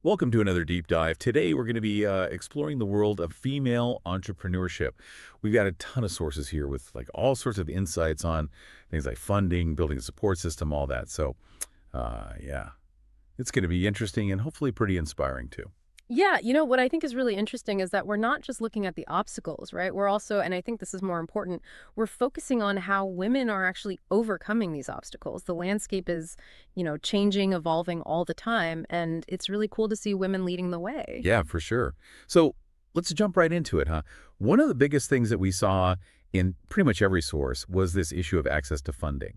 Welcome to another deep dive. Today, we're going to be exploring the world of female entrepreneurship. We've got a ton of sources here with like all sorts of insights on things like funding, building a support system, all that. Yeah, it's going to be interesting and hopefully pretty inspiring too. Yeah, what I think is really interesting is that we're not just looking at the obstacles, right? We're also, and I think this is more important, we're focusing on how women are actually overcoming these obstacles. The landscape is, changing, evolving all the time, and it's really cool to see women leading the way. Yeah, for sure. So let's jump right into it, huh? One of the biggest things that we saw in pretty much every source was this issue of access to funding.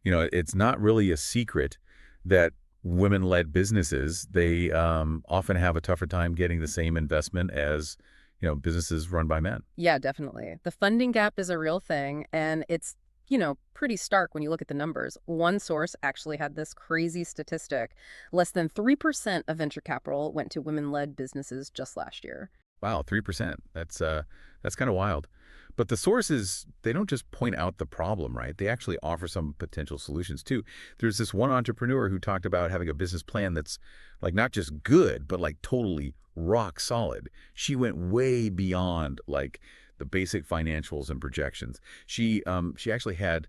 It's not really a secret that women-led businesses, they often have a tougher time getting the same investment as, businesses run by men. Yeah, definitely. The funding gap is a real thing, and it's, pretty stark when you look at the numbers. One source actually had this crazy statistic. Less than 3% of venture capital went to women-led businesses just last year. Wow, 3%. That's kind of wild. But the sources, they don't just point out the problem, right? They actually offer some potential solutions too. There's this one entrepreneur who talked about having a business plan that's like not just good, but like totally rock solid. She went way beyond like the basic financials and projections. She actually had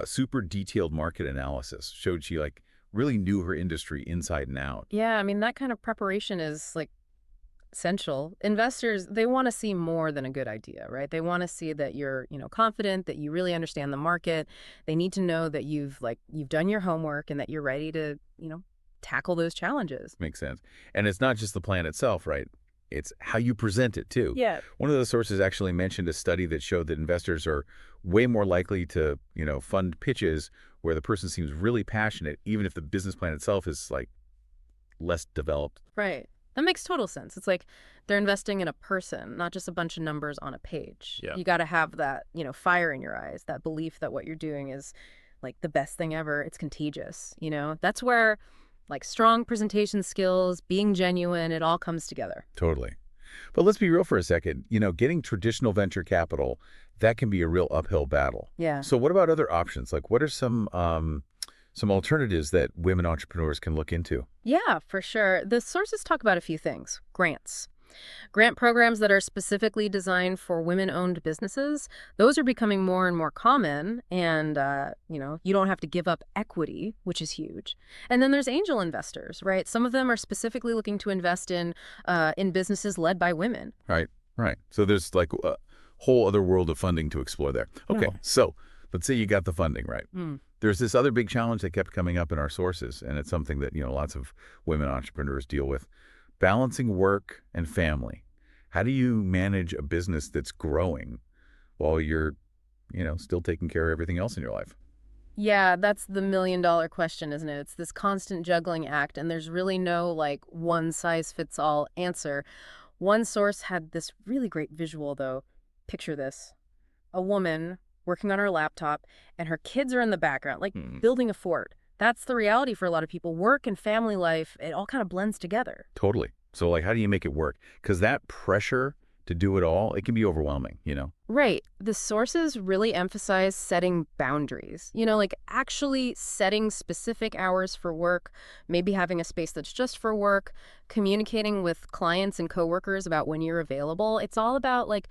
super detailed market analysis, showed she like really knew her industry inside and out. Yeah, I mean, that kind of preparation is like essential. Investors, they want to see more than a good idea, right? They want to see that you're, confident, that you really understand the market. They need to know that you've done your homework and that you're ready to, tackle those challenges. Makes sense. And it's not just the plan itself, right? It's how you present it too. Yeah. One of the sources actually mentioned a study that showed that investors are way more likely to, fund pitches where the person seems really passionate, even if the business plan itself is like less developed. Right. That makes total sense. It's like they're investing in a person, not just a bunch of numbers on a page. Yeah. You got to have that, fire in your eyes, that belief that what you're doing is like the best thing ever. It's contagious. That's where like strong presentation skills, being genuine, it all comes together. Totally. But let's be real for a second. Getting traditional venture capital, that can be a real uphill battle. Yeah. So what about other options? Like what are some alternatives that women entrepreneurs can look into? Yeah, for sure. The sources talk about a few things. Grants. Grant programs that are specifically designed for women-owned businesses, those are becoming more and more common. And, you don't have to give up equity, which is huge. And then there's angel investors, right? Some of them are specifically looking to invest in businesses led by women. Right, right. So there's like a whole other world of funding to explore there. Okay, Yeah. so let's say you got the funding, right? Mm. There's this other big challenge that kept coming up in our sources, and it's something that, lots of women entrepreneurs deal with. Balancing work and family. How do you manage a business that's growing while you're, still taking care of everything else in your life? Yeah, that's the million-dollar question, isn't it? It's this constant juggling act, and there's really no like one-size-fits-all answer. One source had this really great visual, though. Picture this. A woman working on her laptop, and her kids are in the background, like Hmm. building a fort. That's the reality for a lot of people. Work and family life, it all kind of blends together. Totally. So, like, how do you make it work? Because that pressure to do it all, it can be overwhelming. Right. The sources really emphasize setting boundaries, like actually setting specific hours for work, maybe having a space that's just for work, communicating with clients and coworkers about when you're available. It's all about like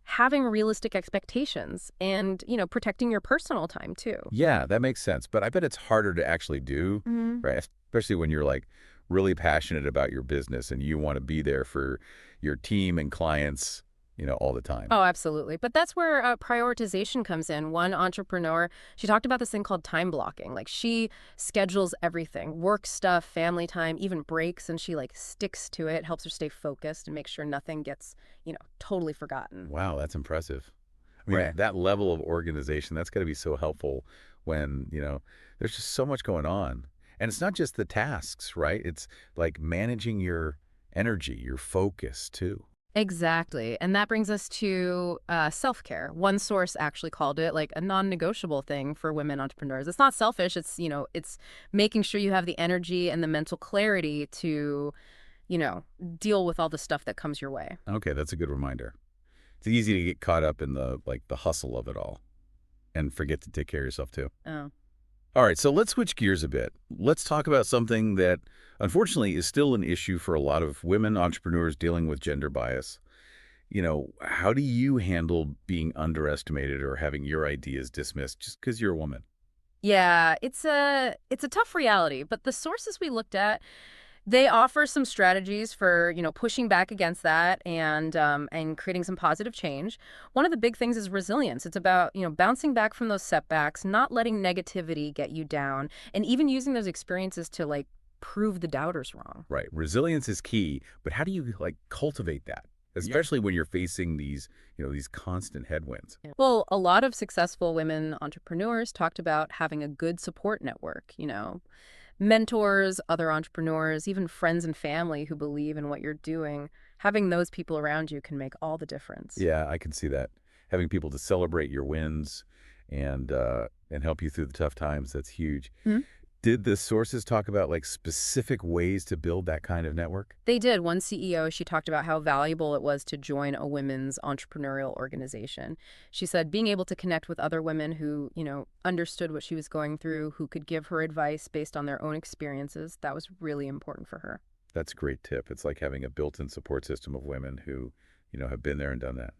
having realistic expectations and, protecting your personal time too. Yeah, that makes sense. But I bet it's harder to actually do, Mhm. right? Especially when you're like really passionate about your business and you want to be there for your team and clients, all the time. Oh, absolutely. But that's where prioritization comes in. One entrepreneur, she talked about this thing called time blocking. Like she schedules everything, work stuff, family time, even breaks, and she like sticks to it, helps her stay focused and make sure nothing gets, totally forgotten. Wow, that's impressive. I mean, Right. that level of organization, that's got to be so helpful when, there's just so much going on. And it's not just the tasks, right? It's like managing your energy, your focus too. Exactly. And that brings us to self-care. One source actually called it like a non-negotiable thing for women entrepreneurs. It's not selfish. It's making sure you have the energy and the mental clarity to, you know, deal with all the stuff that comes your way. Okay, that's a good reminder. It's easy to get caught up in the hustle of it all and forget to take care of yourself too. Oh. All right, so let's switch gears a bit. Let's talk about something that unfortunately is still an issue for a lot of women entrepreneurs dealing with gender bias. How do you handle being underestimated or having your ideas dismissed just because you're a woman? Yeah, it's a tough reality, but the sources we looked at, they offer some strategies for, pushing back against that and creating some positive change. One of the big things is resilience. It's about, bouncing back from those setbacks, not letting negativity get you down, and even using those experiences to like prove the doubters wrong. Right. Resilience is key, but how do you cultivate that? Especially when you're facing these constant headwinds. Yeah. Well, a lot of successful women entrepreneurs talked about having a good support network, mentors, other entrepreneurs, even friends and family who believe in what you're doing. Having those people around you can make all the difference. Yeah, I can see that. Having people to celebrate your wins and help you through the tough times, that's huge. Did the sources talk about specific ways to build that kind of network? They did. One CEO, she talked about how valuable it was to join a women's entrepreneurial organization. She said being able to connect with other women who, understood what she was going through, who could give her advice based on their own experiences, that was really important for her. That's a great tip. It's like having a built-in support system of women who have been there and done that.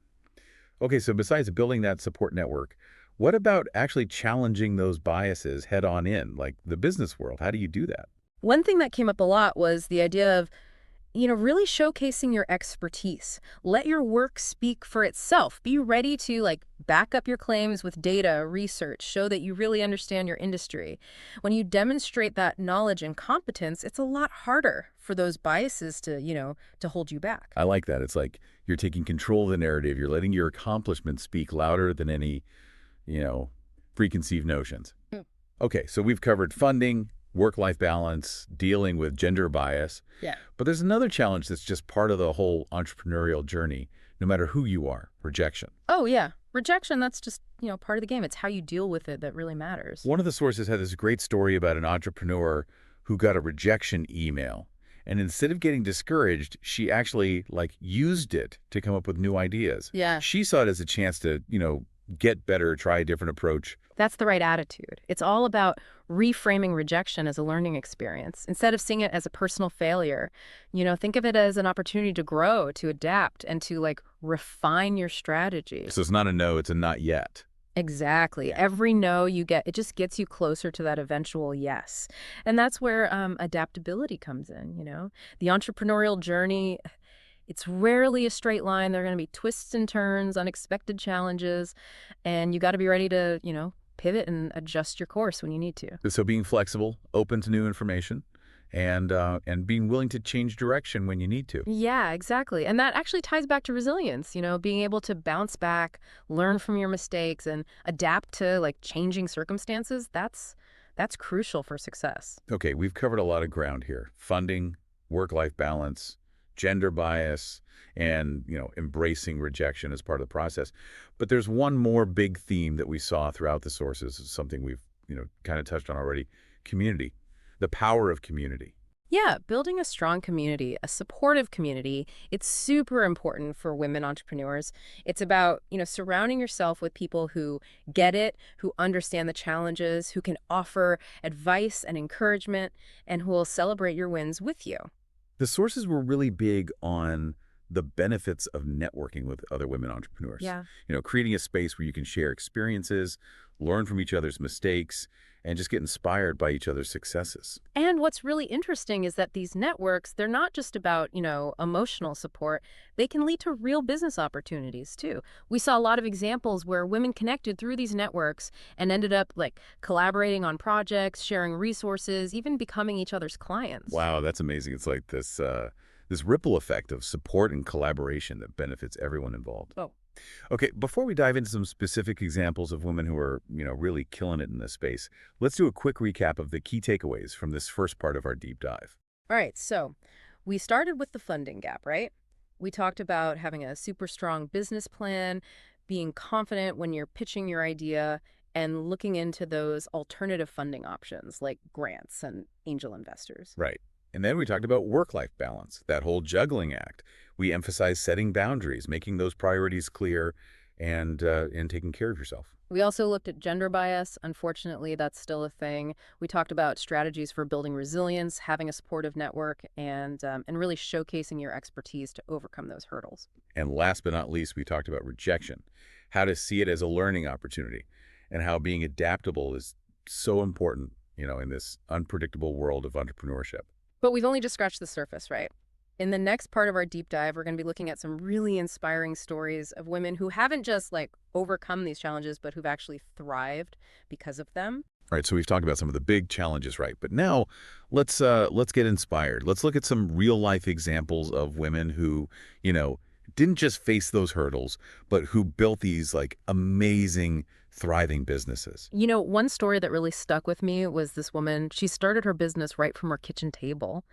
Okay, so besides building that support network, what about actually challenging those biases head on in, like the business world? How do you do that? One thing that came up a lot was the idea of, really showcasing your expertise. Let your work speak for itself. Be ready to back up your claims with data, research, show that you really understand your industry. When you demonstrate that knowledge and competence, it's a lot harder for those biases to hold you back. I like that. It's like you're taking control of the narrative. You're letting your accomplishments speak louder than any, you know, preconceived notions. Mm. Okay, so we've covered funding, work-life balance, dealing with gender bias. Yeah. But there's another challenge that's just part of the whole entrepreneurial journey, no matter who you are, rejection. Oh, yeah. Rejection, that's just, part of the game. It's how you deal with it that really matters. One of the sources had this great story about an entrepreneur who got a rejection email. And instead of getting discouraged, she actually used it to come up with new ideas. Yeah. She saw it as a chance to, get better, try a different approach. That's the right attitude. It's all about reframing rejection as a learning experience. Instead of seeing it as a personal failure, think of it as an opportunity to grow, to adapt, and to refine your strategy. So it's not a no, it's a not yet. Exactly. Every no you get, it just gets you closer to that eventual yes. And that's where adaptability comes in. The entrepreneurial journey, it's rarely a straight line. There are going to be twists and turns, unexpected challenges, and you got to be ready to, pivot and adjust your course when you need to. So being flexible, open to new information, and being willing to change direction when you need to. Yeah, exactly. And that actually ties back to resilience, being able to bounce back, learn from your mistakes, and adapt to changing circumstances. That's crucial for success. Okay, we've covered a lot of ground here. Funding, work-life balance, gender bias, and, embracing rejection as part of the process. But there's one more big theme that we saw throughout the sources, something we've, kind of touched on already, community, the power of community. Yeah, building a strong community, a supportive community, it's super important for women entrepreneurs. It's about, surrounding yourself with people who get it, who understand the challenges, who can offer advice and encouragement, and who will celebrate your wins with you. The sources were really big on the benefits of networking with other women entrepreneurs. Yeah. Creating a space where you can share experiences, learn from each other's mistakes, and just get inspired by each other's successes. And what's really interesting is that these networks, they're not just about, emotional support. They can lead to real business opportunities, too. We saw a lot of examples where women connected through these networks and ended up collaborating on projects, sharing resources, even becoming each other's clients. Wow, that's amazing. It's like this ripple effect of support and collaboration that benefits everyone involved. Oh. Okay, before we dive into some specific examples of women who are, really killing it in this space, let's do a quick recap of the key takeaways from this first part of our deep dive. All right, so we started with the funding gap, right? We talked about having a super strong business plan, being confident when you're pitching your idea, and looking into those alternative funding options like grants and angel investors. Right. And then we talked about work-life balance, that whole juggling act. We emphasized setting boundaries, making those priorities clear, and taking care of yourself. We also looked at gender bias. Unfortunately, that's still a thing. We talked about strategies for building resilience, having a supportive network, and really showcasing your expertise to overcome those hurdles. And last but not least, we talked about rejection, how to see it as a learning opportunity, and how being adaptable is so important, in this unpredictable world of entrepreneurship. But we've only just scratched the surface, right? In the next part of our deep dive, we're going to be looking at some really inspiring stories of women who haven't just overcome these challenges, but who've actually thrived because of them. All right, so we've talked about some of the big challenges, right? But now let's get inspired. Let's look at some real life examples of women who, didn't just face those hurdles, but who built these amazing, thriving businesses. One story that really stuck with me was this woman. She started her business right from her kitchen table,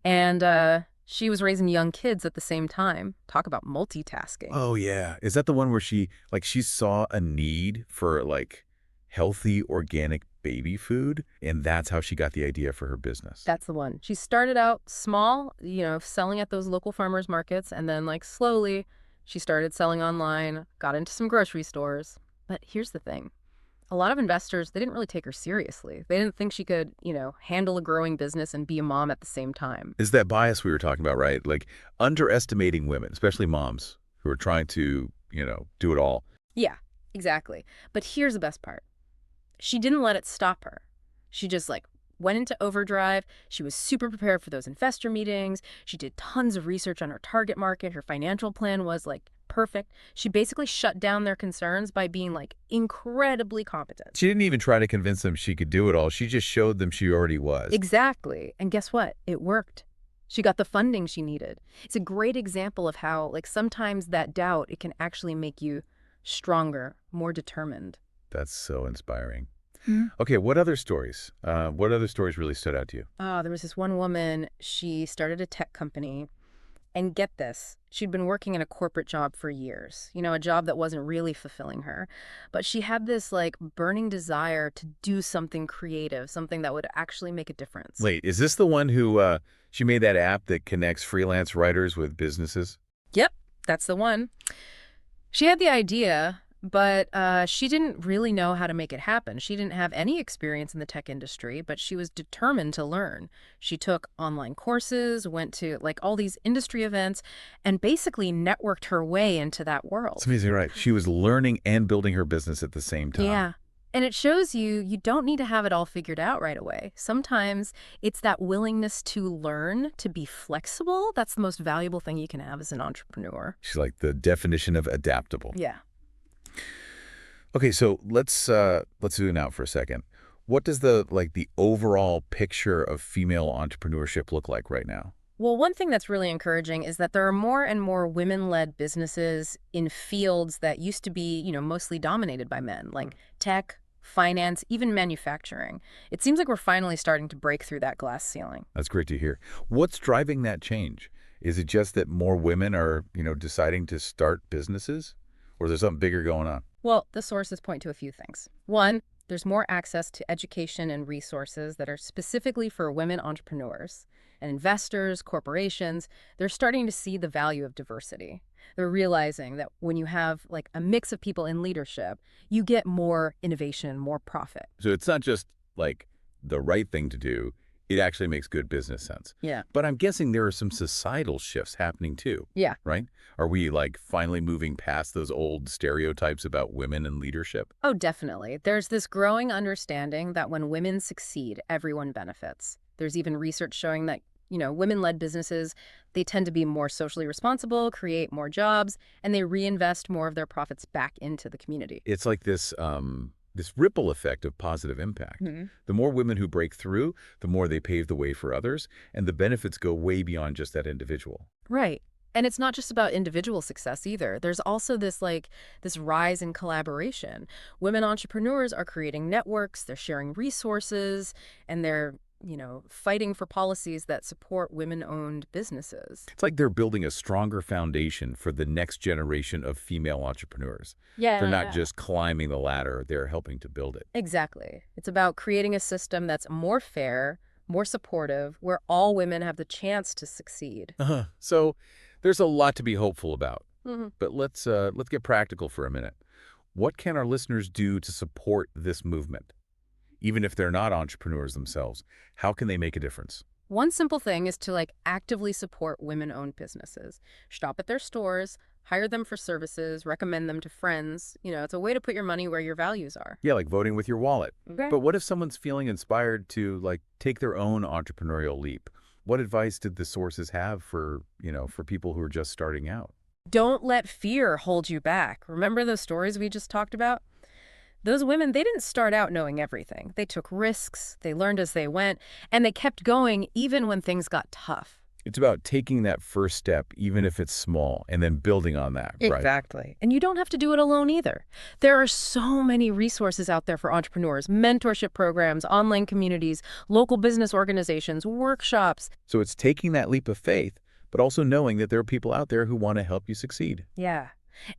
and she was raising young kids at the same time. Talk about multitasking. Oh yeah, is that the one where she saw a need for healthy organic baby food, and that's how she got the idea for her business? That's the one. She started out small, selling at those local farmers markets, and then slowly she started selling online, got into some grocery stores. But here's the thing. A lot of investors, they didn't really take her seriously. They didn't think she could, handle a growing business and be a mom at the same time. Is that bias we were talking about, right? Underestimating women, especially moms who are trying to, do it all. Yeah, exactly. But here's the best part. She didn't let it stop her. She just went into overdrive. She was super prepared for those investor meetings. She did tons of research on her target market. Her financial plan was perfect. She basically shut down their concerns by being incredibly competent. She didn't even try to convince them she could do it all. She just showed them she already was. Exactly. And guess what? It worked. She got the funding she needed. It's a great example of how sometimes that doubt, it can actually make you stronger, more determined. That's so inspiring. Okay, what other stories? What other stories really stood out to you? Oh, there was this one woman. She started a tech company. And get this, she'd been working in a corporate job for years, a job that wasn't really fulfilling her. But she had this burning desire to do something creative, something that would actually make a difference. Wait, is this the one who she made that app that connects freelance writers with businesses? Yep, that's the one. She had the idea, but she didn't really know how to make it happen. She didn't have any experience in the tech industry, but she was determined to learn. She took online courses, went to all these industry events, and basically networked her way into that world. It's amazing, right? She was learning and building her business at the same time. Yeah. And it shows you don't need to have it all figured out right away. Sometimes it's that willingness to learn, to be flexible. That's the most valuable thing you can have as an entrepreneur. She's the definition of adaptable. Yeah. Okay, so let's zoom out for a second. What does the overall picture of female entrepreneurship look like right now? Well, one thing that's really encouraging is that there are more and more women-led businesses in fields that used to be, mostly dominated by men, like tech, finance, even manufacturing. It seems like we're finally starting to break through that glass ceiling. That's great to hear. What's driving that change? Is it just that more women are, deciding to start businesses? Or is there something bigger going on? Well, the sources point to a few things. One, there's more access to education and resources that are specifically for women entrepreneurs. And investors, corporations, they're starting to see the value of diversity. They're realizing that when you have a mix of people in leadership, you get more innovation, more profit. So it's not just the right thing to do. It actually makes good business sense. Yeah. But I'm guessing there are some societal shifts happening too. Yeah. Right? Are we finally moving past those old stereotypes about women and leadership? Oh, definitely. There's this growing understanding that when women succeed, everyone benefits. There's even research showing that, women-led businesses, they tend to be more socially responsible, create more jobs, and they reinvest more of their profits back into the community. It's this ripple effect of positive impact. The more women who break through, the more they pave the way for others, and the benefits go way beyond just that individual. Right. And it's not just about individual success either. There's also this rise in collaboration. Women entrepreneurs are creating networks, they're sharing resources, and they're fighting for policies that support women-owned businesses. It's like they're building a stronger foundation for the next generation of female entrepreneurs. Yeah. They're not just climbing the ladder, they're helping to build it. Exactly. It's about creating a system that's more fair, more supportive, where all women have the chance to succeed. So there's a lot to be hopeful about. Hmm. But let's get practical for a minute. What can our listeners do to support this movement? Even if they're not entrepreneurs themselves, how can they make a difference? One simple thing is to actively support women-owned businesses. Shop at their stores, hire them for services, recommend them to friends. It's a way to put your money where your values are. Yeah, like voting with your wallet. Okay. But what if someone's feeling inspired to take their own entrepreneurial leap? What advice did the sources have for people who are just starting out? Don't let fear hold you back. Remember those stories we just talked about? Those women, they didn't start out knowing everything. They took risks, they learned as they went, and they kept going even when things got tough. It's about taking that first step, even if it's small, and then building on that, right? Exactly. And you don't have to do it alone either. There are so many resources out there for entrepreneurs, mentorship programs, online communities, local business organizations, workshops. So it's taking that leap of faith, but also knowing that there are people out there who want to help you succeed. Yeah.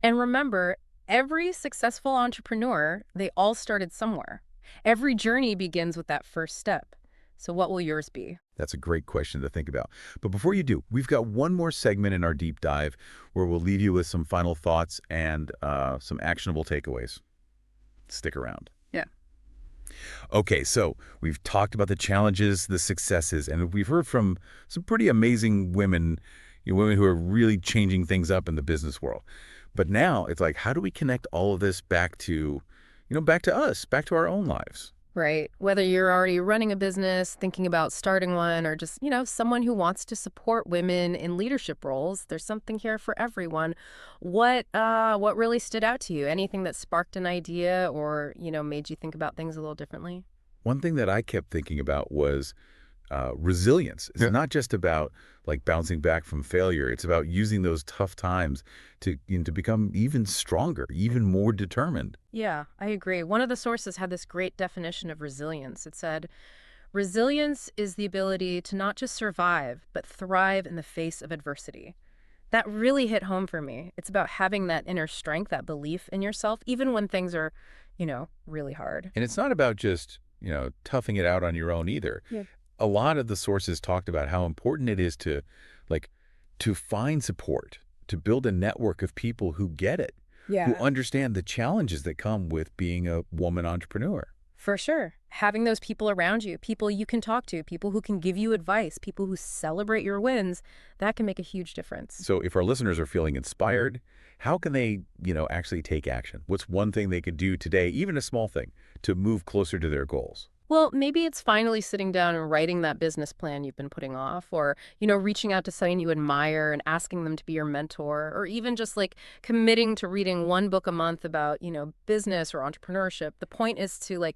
And remember, every successful entrepreneur, they all started somewhere. Every journey begins with that first step. So what will yours be? That's a great question to think about. But before you do, we've got one more segment in our deep dive where we'll leave you with some final thoughts and some actionable takeaways. Stick around. Yeah. Okay, so we've talked about the challenges, the successes, and we've heard from some pretty amazing women, women who are really changing things up in the business world. But now it's like, how do we connect all of this back to, back to us, back to our own lives? Right. Whether you're already running a business, thinking about starting one, or just, someone who wants to support women in leadership roles, there's something here for everyone. What really stood out to you? Anything that sparked an idea or, made you think about things a little differently? One thing that I kept thinking about was resilience. It's not just about bouncing back from failure. It's about using those tough times to become even stronger, even more determined. Yeah, I agree. One of the sources had this great definition of resilience. It said, resilience is the ability to not just survive, but thrive in the face of adversity. That really hit home for me. It's about having that inner strength, that belief in yourself, even when things are, really hard. And it's not about just, toughing it out on your own either. Yeah. A lot of the sources talked about how important it is like, to find support, to build a network of people who get it, who understand the challenges that come with being a woman entrepreneur. For sure. Having those people around you, people you can talk to, people who can give you advice, people who celebrate your wins, that can make a huge difference. So if our listeners are feeling inspired, how can they, actually take action? What's one thing they could do today, even a small thing, to move closer to their goals? Well, maybe it's finally sitting down and writing that business plan you've been putting off, or, reaching out to someone you admire and asking them to be your mentor, or even just committing to reading one book a month about, business or entrepreneurship. The point is to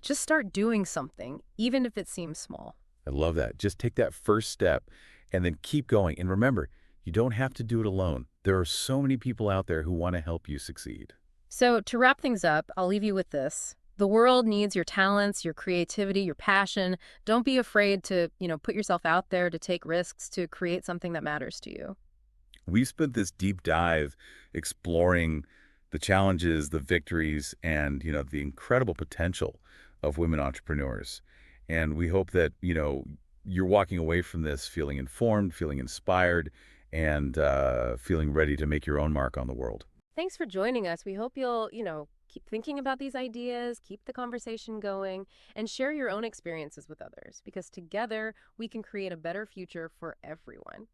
just start doing something, even if it seems small. I love that. Just take that first step and then keep going. And remember, you don't have to do it alone. There are so many people out there who want to help you succeed. So to wrap things up, I'll leave you with this. The world needs your talents, your creativity, your passion. Don't be afraid to, put yourself out there, to take risks, to create something that matters to you. We've spent this deep dive exploring the challenges, the victories, and, the incredible potential of women entrepreneurs. And we hope that, you're walking away from this feeling informed, feeling inspired, and feeling ready to make your own mark on the world. Thanks for joining us. We hope you'll, keep thinking about these ideas, keep the conversation going, and share your own experiences with others, because together we can create a better future for everyone.